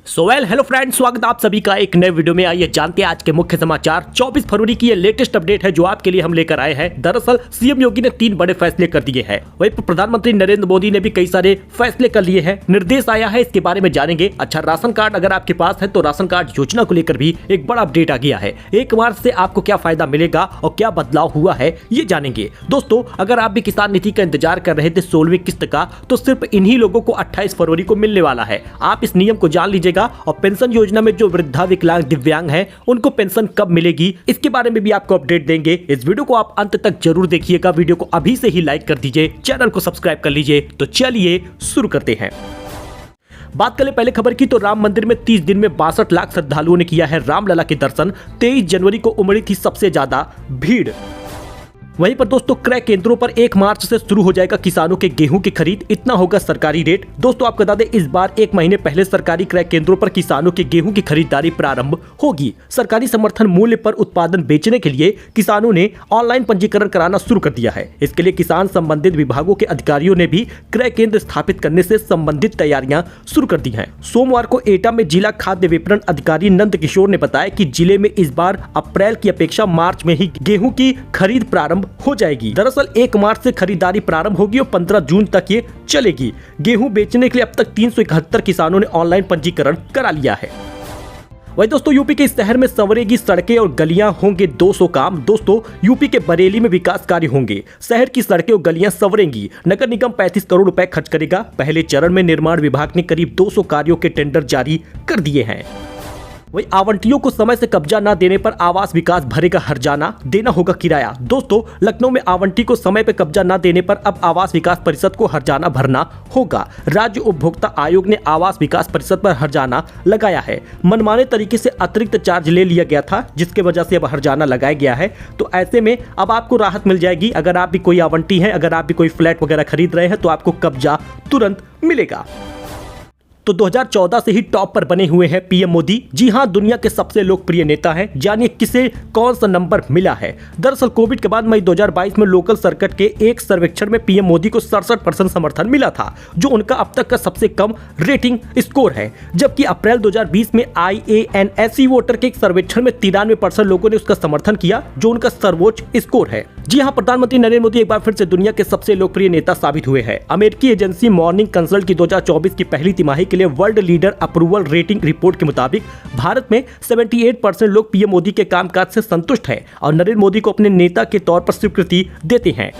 Hello friends, स्वागत है आप सभी का एक नए वीडियो में। आइए जानते हैं आज के मुख्य समाचार। 24 फरवरी की ये लेटेस्ट अपडेट है जो आपके लिए हम लेकर आए हैं। दरअसल सीएम योगी ने 3 बड़े फैसले कर दिए हैं। वहीं प्रधानमंत्री नरेंद्र मोदी ने भी कई सारे फैसले कर लिए हैं। निर्देश आया है, इसके बारे में जानेंगे। अच्छा, राशन कार्ड अगर आपके पास है तो राशन कार्ड योजना को लेकर भी एक बड़ा अपडेट आ गया है। 1 मार्च से आपको क्या फायदा मिलेगा और क्या बदलाव हुआ है ये जानेंगे। दोस्तों, अगर आप भी किसान नीति का इंतजार कर रहे थे 16वीं किस्त का, तो सिर्फ इन्हीं लोगों को 28 फरवरी को मिलने वाला है। आप इस नियम को जान लीजिएगा। और पेंशन योजना में जो वृद्धा, विकलांग, दिव्यांग हैं, उनको पेंशन कब मिलेगी इसके बारे में भी आपको अपडेट देंगे। इस वीडियो को आप अंत तक जरूर देखिएगा। वीडियो को अभी से ही लाइक कर दीजिए, चैनल को सब्सक्राइब कर लीजिए। तो चलिए शुरू करते हैं। बात करें पहले खबर की, तो राम मंदिर में 30 दिन में 62 लाख श्रद्धालुओं ने किया है रामलला के दर्शन। 23 जनवरी को उमड़ी थी सबसे ज्यादा भीड़। वहीं पर दोस्तों, क्रय केंद्रों पर 1 मार्च से शुरू हो जाएगा किसानों के गेहूं की खरीद। इतना होगा सरकारी रेट। दोस्तों, आपको बता दें, इस बार 1 महीने पहले सरकारी क्रय केंद्रों पर किसानों के गेहूं की खरीदारी प्रारंभ होगी। सरकारी समर्थन मूल्य पर उत्पादन बेचने के लिए किसानों ने ऑनलाइन पंजीकरण कराना शुरू कर दिया है। इसके लिए किसान संबंधित विभागों के अधिकारियों ने भी क्रय केंद्र स्थापित करने से संबंधित तैयारियां शुरू कर दी हैं। सोमवार को एटा में जिला खाद्य विपणन अधिकारी नंद किशोर ने बताया कि जिले में इस बार अप्रैल की अपेक्षा मार्च में ही गेहूं की खरीद प्रारंभ हो जाएगी। दरअसल 1 मार्च से खरीदारी प्रारंभ होगी और 15 जून तक ये चलेगी। गेहूं बेचने के लिए अब तक 371 किसानों ने ऑनलाइन पंजीकरण करा लिया है। वही दोस्तों, यूपी के इस शहर में संवरेगी सड़कें और गलियां, होंगे 200 काम। दोस्तों, यूपी के बरेली में विकास कार्य होंगे। शहर की सड़कें और गलियां संवरेंगी। नगर निगम 35 करोड़ रुपए खर्च करेगा। पहले चरण में निर्माण विभाग ने करीब 200 कार्यों के टेंडर जारी कर दिए हैं। वही आवंटियों को समय से कब्जा न देने पर आवास विकास भरेगा हर्जाना, देना होगा किराया। दोस्तों, लखनऊ में आवंटी को समय पर कब्जा न देने पर अब आवास विकास परिषद को हर्जाना भरना होगा। राज्य उपभोक्ता आयोग ने आवास विकास परिषद पर हर्जाना लगाया है। मनमाने तरीके से अतिरिक्त चार्ज ले लिया गया था, जिसके वजह से अब हर्जाना लगाया गया है। तो ऐसे में अब आपको राहत मिल जाएगी। अगर आप भी कोई आवंटी है, अगर आप भी कोई फ्लैट वगैरह खरीद रहे हैं, तो आपको कब्जा तुरंत मिलेगा। तो 2014 से ही टॉप पर बने हुए हैं पीएम मोदी। जी हां, दुनिया के सबसे लोकप्रिय नेता हैं। जानिए किसे कौन सा नंबर मिला है। दरअसल कोविड के बाद मई 2022 में लोकल सर्किट के एक सर्वेक्षण में पीएम मोदी को 67% समर्थन मिला था, जो उनका अब तक का सबसे कम रेटिंग स्कोर है। जबकि अप्रैल 2020 में IANSE वोटर के एक सर्वेक्षण में 93% लोगों ने उसका समर्थन किया, जो उनका सर्वोच्च स्कोर है। जी हां, प्रधानमंत्री नरेंद्र मोदी एक बार फिर से दुनिया के सबसे लोकप्रिय नेता साबित हुए हैं। अमेरिकी एजेंसी मॉर्निंग कंसल्ट की 2024 की पहली तिमाही के लिए world leader approval rating report के मुताबिक भारत में 78% लोग पीएम मोदी के कामकाज से संतुष्ट हैं और नरेंद्र मोदी को अपने नेता के तौर पर स्वीकृति देते हैं।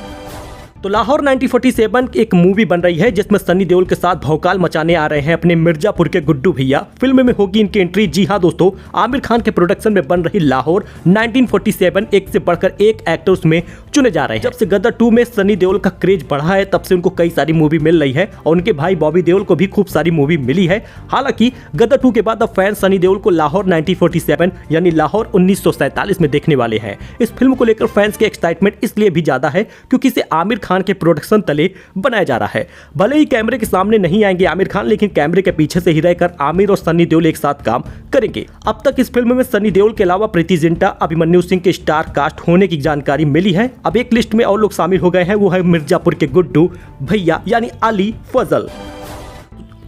तो लाहौर 1947 एक मूवी बन रही है जिसमें सनी देओल के साथ भौकाल मचाने आ रहे हैं अपने मिर्जापुर के गुड्डू भैया। फिल्म में होगी इनकी एंट्री। जी हां दोस्तों, आमिर खान के प्रोडक्शन में बन रही लाहौर 1947 एक से बढ़कर एक एक्टर उसमें चुने जा रहे हैं। जब से गदर 2 में सनी देओल का क्रेज बढ़ा है, तब से उनको कई सारी मूवी मिल रही है और उनके भाई बॉबी देओल को भी खूब सारी मूवी मिली है। हालांकि गदर 2 के बाद अब फैन सनी देओल को लाहौर 1947 यानी लाहौर 1947 में देखने वाले हैं। इस फिल्म को लेकर फैंस के एक्साइटमेंट इसलिए भी ज्यादा है क्योंकि इसे आमिर खान के प्रोडक्शन तले बनाया जा रहा है। भले ही कैमरे के सामने नहीं आएंगे आमिर खान, लेकिन कैमरे के पीछे से ही रहकर आमिर और सनी देओल एक साथ काम करेंगे। अब तक इस फिल्म में सनी देओल के अलावा प्रीति जिंटा, अभिमन्यु सिंह के स्टार कास्ट होने की जानकारी मिली है। अब एक लिस्ट में और लोग शामिल हो गए हैं, वो है मिर्जापुर के गुड्डू भैया यानी अली फजल।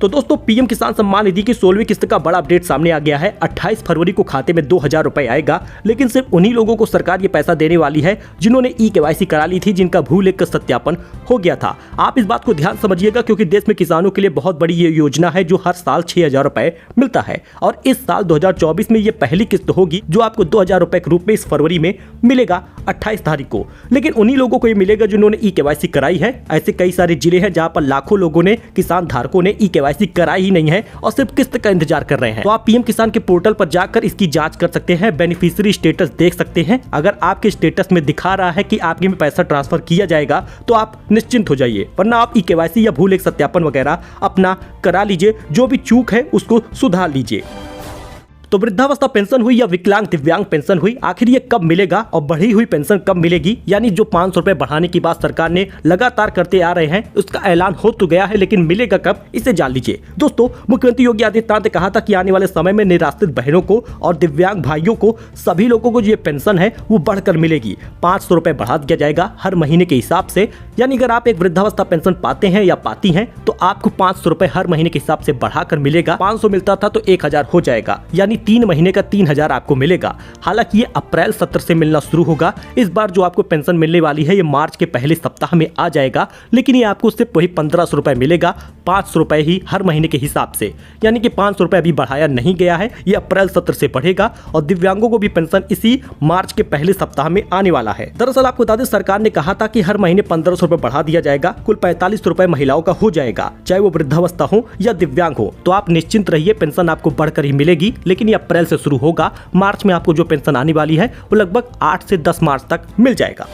तो दोस्तों, पीएम किसान सम्मान निधि की 16वीं किस्त का बड़ा अपडेट सामने आ गया है। 28 फरवरी को खाते में 2000 रुपए आएगा, लेकिन सिर्फ उन्हीं लोगों को सरकार ये पैसा देने वाली है जिन्होंने KYC करा ली थी, जिनका भू लेख का सत्यापन हो गया था। आप इस बात को ध्यान समझिएगा क्योंकि देश में किसानों के लिए बहुत बड़ी ये योजना है जो हर साल 6000 रुपए मिलता है और इस साल 2024 में ये पहली किस्त होगी जो आपको 2000 रुपए के रूप में इस फरवरी में मिलेगा 28 तारीख को। लेकिन उन्हीं लोगों को ये मिलेगा जिन्होंने KYC कराई है। ऐसे कई सारे जिले हैं जहां पर लाखों लोगों ने, किसान धारकों ने KYC कराई ही नहीं है और सिर्फ किस्त का इंतजार कर रहे हैं। तो आप पीएम किसान के पोर्टल पर जाकर इसकी जांच कर सकते हैं, बेनिफिशियरी स्टेटस देख सकते हैं। अगर आपके स्टेटस में दिखा रहा है कि आपके में पैसा ट्रांसफर किया जाएगा तो आप निश्चिंत हो जाइए, वरना आप KYC या भू लेख सत्यापन वगैरह अपना करा लीजिए। जो भी चूक है उसको सुधार लीजिए। तो वृद्धावस्था पेंशन हुई या विकलांग दिव्यांग पेंशन हुई, आखिर ये कब मिलेगा और बढ़ी हुई पेंशन कब मिलेगी? यानी जो 500 रुपए बढ़ाने की बात सरकार ने लगातार करते आ रहे हैं, उसका ऐलान हो तो गया है, लेकिन मिलेगा कब, इसे जान लीजिए। दोस्तों, मुख्यमंत्री योगी आदित्यनाथ ने कहा था कि आने वाले समय में निराश्रित बहनों को और दिव्यांग भाइयों को, सभी लोगों को जो ये पेंशन है वो बढ़कर मिलेगी। 500 रुपए बढ़ा दिया जाएगा हर महीने के हिसाब से। यानी अगर आप एक वृद्धावस्था पेंशन पाते हैं या पाती हैं तो आपको 500 रुपए हर महीने के हिसाब से बढ़ाकर मिलेगा। 500 मिलता था तो 1000 हो जाएगा, यानी 3 महीने का 3000 आपको मिलेगा। हालांकि ये अप्रैल 17 से मिलना शुरू होगा। इस बार जो आपको पेंशन मिलने वाली है ये मार्च के पहले सप्ताह में आ जाएगा, लेकिन ये आपको सिर्फ वही 1500 रुपए मिलेगा, 500 रुपए ही हर महीने के हिसाब से, यानी कि 500 रुपए अभी बढ़ाया नहीं गया है। ये अप्रैल 17 से बढ़ेगा और दिव्यांगों को भी पेंशन इसी मार्च के पहले सप्ताह में आने वाला है। दरअसल आपको बता दें, सरकार ने कहा था कि हर महीने 1500 रुपए बढ़ा दिया जाएगा, कुल 4500 रुपए महिलाओं का हो जाएगा, चाहे वो वृद्धावस्था हो या दिव्यांग हो। तो आप निश्चिंत रहिए, पेंशन आपको बढ़कर ही मिलेगी, लेकिन ये अप्रैल से शुरू होगा। मार्च में आपको जो पेंशन आने वाली है वो लगभग 8 से 10 मार्च तक मिल जाएगा।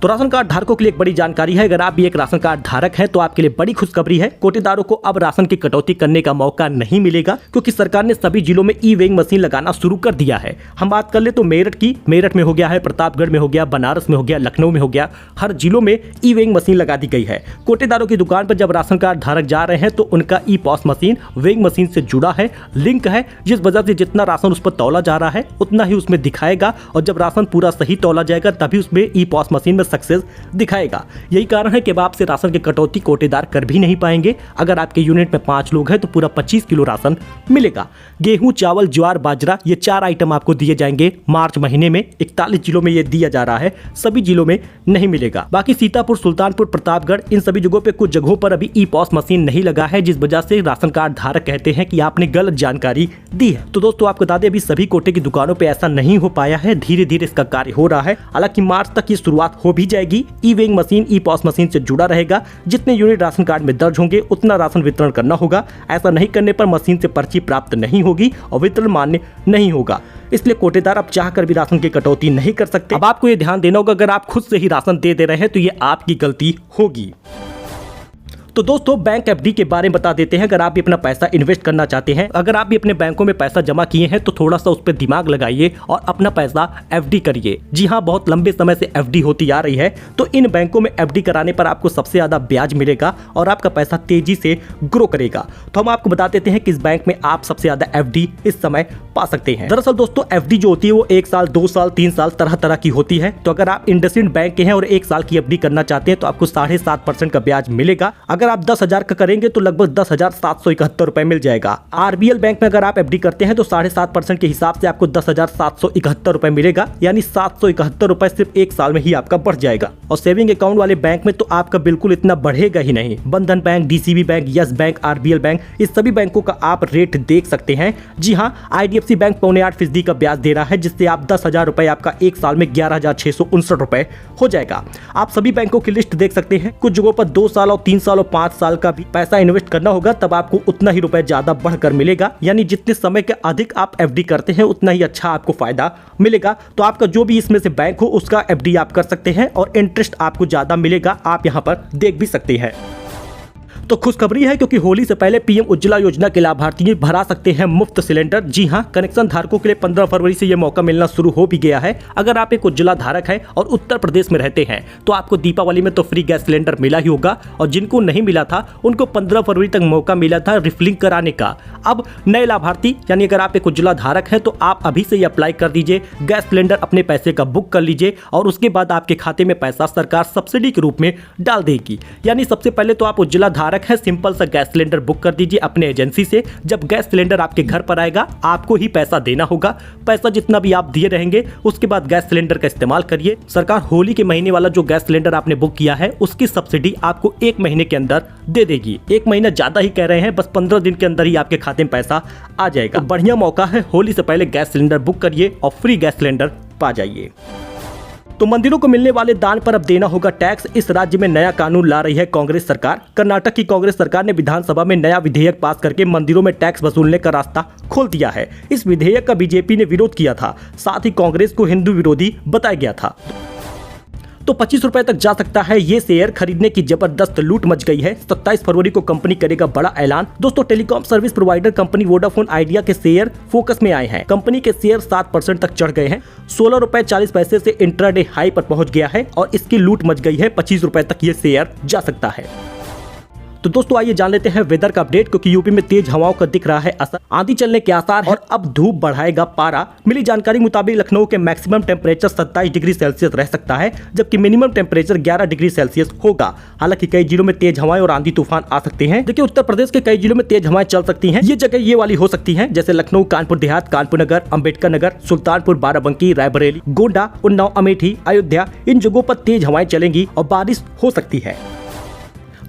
तो राशन कार्ड धारकों के लिए एक बड़ी जानकारी है। अगर आप भी एक राशन कार्ड धारक हैं तो आपके लिए बड़ी खुशखबरी है। कोटेदारों को अब राशन की कटौती करने का मौका नहीं मिलेगा, क्योंकि सरकार ने सभी जिलों में ई वेइंग मशीन लगाना शुरू कर दिया है। हम बात कर ले तो मेरठ की, मेरठ में हो गया है, प्रतापगढ़ में हो गया, बनारस में हो गया, लखनऊ में हो गया, हर जिलों में ई वेइंग मशीन लगा दी गई है। कोटेदारों की दुकान पर जब राशन कार्ड धारक जा रहे हैं तो उनका e POS machine weighing machine से जुड़ा है, लिंक है, जिस वजह से जितना राशन उस पर तौला जा रहा है उतना ही उसमें दिखाएगा, और जब राशन पूरा सही तौला जाएगा तभी उसमें ई पॉस मशीन में सक्सेस दिखाएगा। यही कारण है कि अब आपसे राशन की कटौती कोटेदार कर भी नहीं पाएंगे। अगर आपके यूनिट में 5 लोग हैं तो पूरा 25 किलो राशन मिलेगा। गेहूं, चावल, ज्वार, बाजरा, ये 4 आइटम आपको दिए जाएंगे मार्च महीने में। 41 जिलों में ये दिया जा रहा है, सभी जिलों में नहीं मिलेगा। बाकी सीतापुर, सुल्तानपुर, प्रतापगढ़, इन सभी जगहों पे कुछ जगहों पर अभी ई पॉस मशीन नहीं लगा है, जिस वजह से राशन कार्ड धारक कहते हैं कि आपने गलत जानकारी दी है। तो दोस्तों आपको बता दें, अभी सभी कोटे की दुकानों पे ऐसा नहीं हो पाया है, धीरे धीरे इसका कार्य हो रहा है। हालांकि मार्च तक ये शुरुआत हो भी जाएगी। E weighing machine e POS machine से जुड़ा रहेगा। जितने यूनिट राशन कार्ड में दर्ज होंगे उतना राशन वितरण करना होगा। ऐसा नहीं करने पर मशीन से पर्ची प्राप्त नहीं होगी और वितरण मान्य नहीं होगा। इसलिए कोटेदार अब चाहकर भी राशन की कटौती नहीं कर सकते। अब आपको ये ध्यान देना होगा, अगर आप खुद से ही राशन दे रहे हैं तो ये आपकी गलती होगी। तो दोस्तों बैंक एफडी के बारे में बता देते हैं। अगर आप भी अपना पैसा इन्वेस्ट करना चाहते हैं, अगर आप भी अपने बैंकों में पैसा जमा किए हैं तो थोड़ा सा उस पर दिमाग लगाइए और अपना पैसा एफडी करिए। जी हाँ, बहुत लंबे समय से एफडी होती आ रही है, तो इन बैंकों में एफडी कराने पर आपको सबसे ज्यादा ब्याज मिलेगा और आपका पैसा तेजी से ग्रो करेगा। तो हम आपको बता देते हैं किस बैंक में आप सबसे ज्यादा एफडी इस समय पा सकते हैं। दरअसल दोस्तों एफडी जो होती है वो 1 साल, 2 साल, 3 साल तरह तरह की होती है। तो अगर आप इंडसइंड बैंक के हैं और 1 साल की एफडी करना चाहते हैं तो आपको 7.5% का ब्याज मिलेगा। अगर आप 10,000 का करेंगे तो लगभग 10,771 रुपए मिल जाएगा। आरबीएल बैंक में अगर आप एफडी करते हैं तो 7.5% के हिसाब से आपको 10,771 रुपए मिलेगा, यानी 771 रुपए सिर्फ 1 साल में ही आपका बढ़ जाएगा। और सेविंग अकाउंट वाले बैंक में तो आपका बिल्कुल इतना बढ़ेगा ही नहीं। बंधन bank, DCB bank, yes bank, RBL bank, इस सभी बैंकों का आप रेट देख सकते हैं। जी हाँ, आईडीएफसी बैंक 0.8% का ब्याज दे रहा है, जिससे आप 10,000 रुपए आपका 1 साल में 11,669 रुपए हो जाएगा। आप सभी बैंकों की लिस्ट देख सकते हैं। कुछ जगहों पर 2 साल और 3 साल और 5 साल का भी पैसा इन्वेस्ट करना होगा, तब आपको उतना ही रुपए ज्यादा बढ़कर मिलेगा। यानी जितने समय के अधिक आप एफडी करते हैं उतना ही अच्छा आपको फायदा मिलेगा। तो आपका जो भी इसमें से बैंक हो उसका एफडी आप कर सकते हैं और इंटरेस्ट आपको ज्यादा मिलेगा, आप यहाँ पर देख भी सकते हैं। तो खुशखबरी है, क्योंकि होली से पहले पीएम उज्ज्वला योजना के लाभार्थी भरा सकते हैं मुफ्त सिलेंडर। जी हां, कनेक्शन धारकों के लिए 15 फरवरी से यह मौका मिलना शुरू हो भी गया है। अगर आप एक उज्ज्वला धारक हैं और उत्तर प्रदेश में रहते हैं तो आपको दीपावली में तो फ्री गैस सिलेंडर मिला ही होगा, और जिनको नहीं मिला था उनको 15 फरवरी तक मौका मिला था रिफिलिंग कराने का। अब नए लाभार्थी, यानी अगर आप एक उज्ज्वला धारक हैं तो आप अभी से ही अप्लाई कर दीजिए, गैस सिलेंडर अपने पैसे का बुक कर लीजिए और उसके बाद आपके खाते में पैसा सरकार सब्सिडी के रूप में डाल देगी। यानी सबसे पहले तो आप उज्ज्वला धारक है, सिंपल सा गैस सिलेंडर बुक कर दीजिए अपने एजेंसी से। जब गैस सिलेंडर आपके घर पर आएगा आपको ही पैसा देना होगा। पैसा जितना भी आप दिए रहेंगे उसके बाद गैस सिलेंडर का इस्तेमाल करिए। सरकार होली के महीने वाला जो गैस सिलेंडर आपने बुक किया है उसकी सब्सिडी आपको 1 महीने के अंदर दे देगी। 1 महीना ज्यादा ही कह रहे हैं, बस 15 दिन के अंदर ही आपके खाते में पैसा आ जाएगा। तो बढ़िया मौका है, होली से पहले गैस सिलेंडर बुक करिए और फ्री गैस सिलेंडर पा जाइए। तो मंदिरों को मिलने वाले दान पर अब देना होगा टैक्स। इस राज्य में नया कानून ला रही है कांग्रेस सरकार। कर्नाटक की कांग्रेस सरकार ने विधानसभा में नया विधेयक पास करके मंदिरों में टैक्स वसूलने का रास्ता खोल दिया है। इस विधेयक का बीजेपी ने विरोध किया था, साथ ही कांग्रेस को हिंदू विरोधी बताया गया था। तो 25 रुपए तक जा सकता है ये शेयर। खरीदने की जबरदस्त लूट मच गई है। 27 फरवरी को कंपनी करेगा बड़ा ऐलान। दोस्तों telecom service provider company Vodafone idea के शेयर फोकस में आए हैं। कंपनी के शेयर 7% तक चढ़ गए हैं। 16 रुपए 40 पैसे से इंट्राडे हाई पर पहुंच गया है और इसकी लूट मच गई है। 25 रुपए तक ये शेयर जा सकता है। तो दोस्तों आइए जान लेते हैं वेदर का अपडेट, क्योंकि यूपी में तेज हवाओं का दिख रहा है असर, आंधी चलने के आसार है और अब धूप बढ़ाएगा पारा। मिली जानकारी मुताबिक लखनऊ के मैक्सिमम टेम्परेचर 27 डिग्री सेल्सियस रह सकता है, जबकि मिनिमम टेम्परेचर 11 डिग्री सेल्सियस होगा। हालांकि कई जिलों में तेज हवाएं और आंधी तूफान आ सकते हैं। देखिए उत्तर प्रदेश के कई जिलों में तेज हवाएं चल सकती हैं। ये जगह ये वाली हो सकती हैं, जैसे लखनऊ, कानपुर देहात, कानपुर नगर, अंबेडकर नगर, सुल्तानपुर, बाराबंकी, रायबरेली, गोंडा, उन्नाव, अमेठी, अयोध्या, इन जगहों पर तेज हवाएं चलेंगी और बारिश हो सकती है।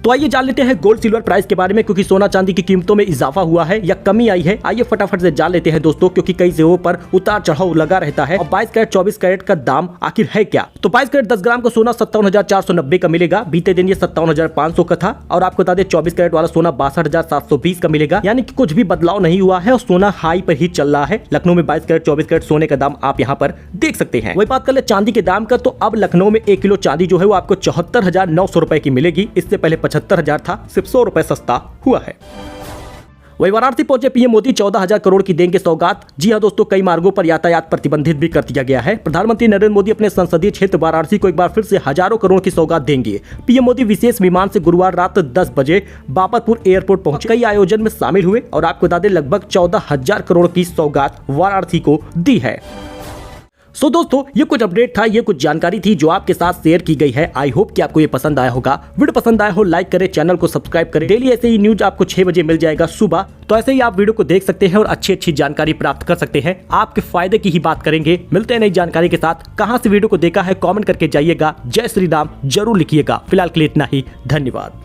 तो आइए जान लेते हैं गोल्ड सिल्वर प्राइस के बारे में, क्योंकि सोना चांदी की कीमतों में इजाफा हुआ है या कमी आई है। आइए फटाफट से जान लेते हैं दोस्तों, क्योंकि कई जगहों पर उतार चढ़ाव लगा रहता है। और 22 कैरेट 24 कैरेट का दाम आखिर है क्या? तो 22 कैरेट 10 ग्राम का सोना 57,490 का मिलेगा। बीते दिन ये 57,500 का था। और आपको बता दें 24 कैरेट वाला सोना 62,720 का मिलेगा, यानी कि कुछ भी बदलाव नहीं हुआ है और सोना हाई पर ही चल रहा है। लखनऊ में 22 कैरेट 24 कैरेट सोने का दाम आप यहाँ पर देख सकते हैं। वही बात कर ले चांदी के दाम का, तो अब लखनऊ में 1 किलो चांदी जो है वो आपको 74,900 रुपए की मिलेगी। इससे पहले 75,000 था, सिर्फ 100 रुपए सस्ता हुआ है। वही वाराणसी पहुंचे पीएम मोदी 14,000 करोड़ की देंगे सौगात। जी हां दोस्तों, कई मार्गों पर यातायात प्रतिबंधित भी कर दिया गया है। प्रधानमंत्री नरेंद्र मोदी अपने संसदीय क्षेत्र वाराणसी को एक बार फिर से हजारों करोड़ की सौगात देंगे। पीएम मोदी विशेष विमान से गुरुवार रात 10 बजे बाबतपुर एयरपोर्ट पहुंचे, कई आयोजन में शामिल हुए और आपको बता दें लगभग 14,000 करोड़ की सौगात वाराणसी को दी है। सो दोस्तों ये कुछ अपडेट था, ये कुछ जानकारी थी जो आपके साथ शेयर की गई है। आई होप कि आपको ये पसंद आया होगा। वीडियो पसंद आया हो लाइक करें, चैनल को सब्सक्राइब करें। डेली ऐसे ही न्यूज आपको 6 बजे मिल जाएगा सुबह। तो ऐसे ही आप वीडियो को देख सकते हैं और अच्छी जानकारी प्राप्त कर सकते हैं। आपके फायदे की ही बात करेंगे। मिलते हैं नई जानकारी के साथ। कहां से वीडियो को देखा है कमेंट करके जाइएगा। जय श्री राम जरूर लिखिएगा। फिलहाल के लिए इतना ही, धन्यवाद।